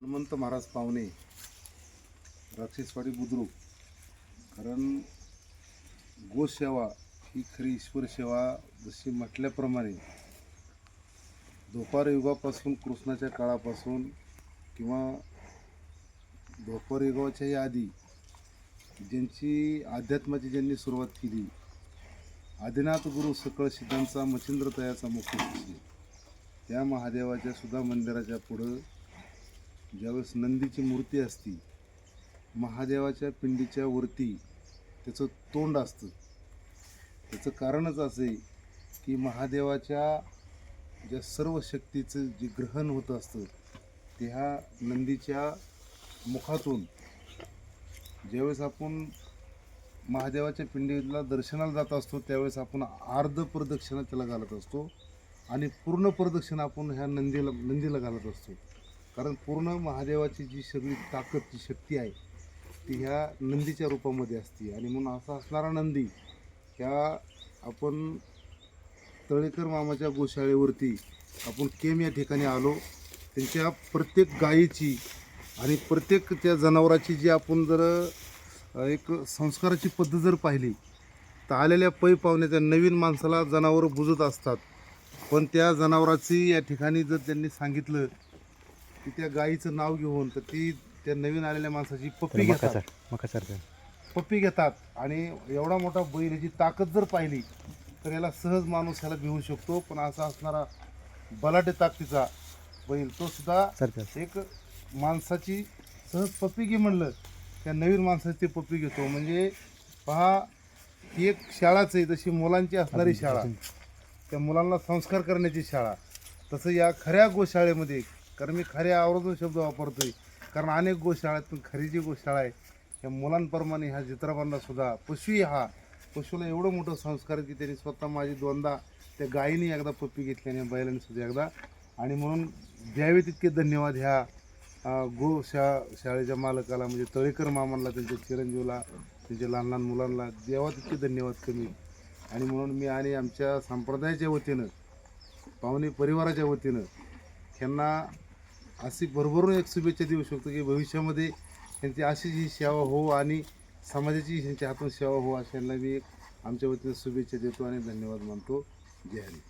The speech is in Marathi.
हनुमंत महाराज पावणे राक्षसवाडी बुद्रुक. कारण गोसेवा ही खरी ईश्वर सेवा. जशी म्हटल्याप्रमाणे द्वापार युगापासून कृष्णाच्या काळापासून किंवा द्वापार युगाच्याही आधी ज्यांची अध्यात्माची ज्यांनी सुरुवात केली, आदिनाथ गुरु सकळ सिद्धांचा मच्छिंद्र तयाचा मुख्य शिष्य, त्या महादेवाच्या सुद्धा मंदिराच्या पुढं ज्यावेळेस नंदीची मूर्ती असती, महादेवाच्या पिंडीच्या वरती त्याचं तोंड असतं. त्याचं कारणच असे की महादेवाच्या ज्या सर्व शक्तीचं जे ग्रहण होत असतं ते ह्या नंदीच्या मुखातून ज्यावेळेस आपण महादेवाच्या पिंडीला दर्शनाला जात असतो त्यावेळेस आपण अर्ध प्रदक्षिणा त्याला घालत असतो आणि पूर्ण प्रदक्षिणा आपण ह्या नंदीला घालत असतो. कारण पूर्ण महादेवाची जी सगळी ताकद, जी शक्ती आहे ती ह्या नंदीच्या रूपामध्ये असते. आणि म्हणून असा असणारा नंदी ह्या आपण तळेकर मामाच्या गोशाळेवरती आपण केम या ठिकाणी आलो. त्यांच्या प्रत्येक गायीची आणि प्रत्येक त्या जनावराची जी आपण जर एक संस्काराची पद्धत जर पाहिली तर आलेल्या पै पाहुण्याच्या नवीन माणसाला जनावरं बुजत असतात, पण त्या जनावराची या ठिकाणी जर त्यांनी सांगितलं की त्या गायीचं नाव घेऊन तर ती त्या नवीन आलेल्या माणसाची पप्पी घेतात. आणि एवढा मोठा बैल, याची ताकद जर पाहिली तर याला सहज माणूस ह्याला भिवू शकतो. पण असा असणारा बलाढ्य ताकदीचा बैल तो सुद्धा एक माणसाची सहज पप्पी घे म्हणलं त्या नवीन माणसाची ते पप्पी घेतो. म्हणजे पहा, ही एक शाळाच आहे, जशी मुलांची असणारी शाळा, त्या मुलांना संस्कार करण्याची शाळा, तसं या खऱ्या गोशाळेमध्ये, कारण मी खऱ्या आवर्जून शब्द वापरतोय कारण अनेक गोशाळा आहेत, पण खरी जी गोशाळा आहे ह्या मुलांप्रमाणे ह्या जित्राबांना सुद्धा पशुला एवढं मोठं संस्कार की त्यांनी स्वतः माझी दोनदा त्या गायीने एकदा पप्पी घेतली आणि बैलांनी सुद्धा एकदा. आणि म्हणून द्यावे तितके धन्यवाद ह्या शाळेच्या मालकाला, म्हणजे तळेकर मामांना, त्यांच्या चिरंजीवला, त्यांच्या लहान लहान मुलांना द्यावा तितके धन्यवाद कमी. आणि म्हणून मी आणि आमच्या संप्रदायाच्या वतीनं, पाहुणे परिवाराच्या वतीनं ह्यांना अशी भरभरून एक शुभेच्छा देऊ शकतो की भविष्यामध्ये त्यांची अशी ही सेवा हो आणि समाजाची ह्यांच्या हातून सेवा हो, अशा यांना मी आमच्या वतीनं शुभेच्छा देतो आणि धन्यवाद मानतो. जय हिंद.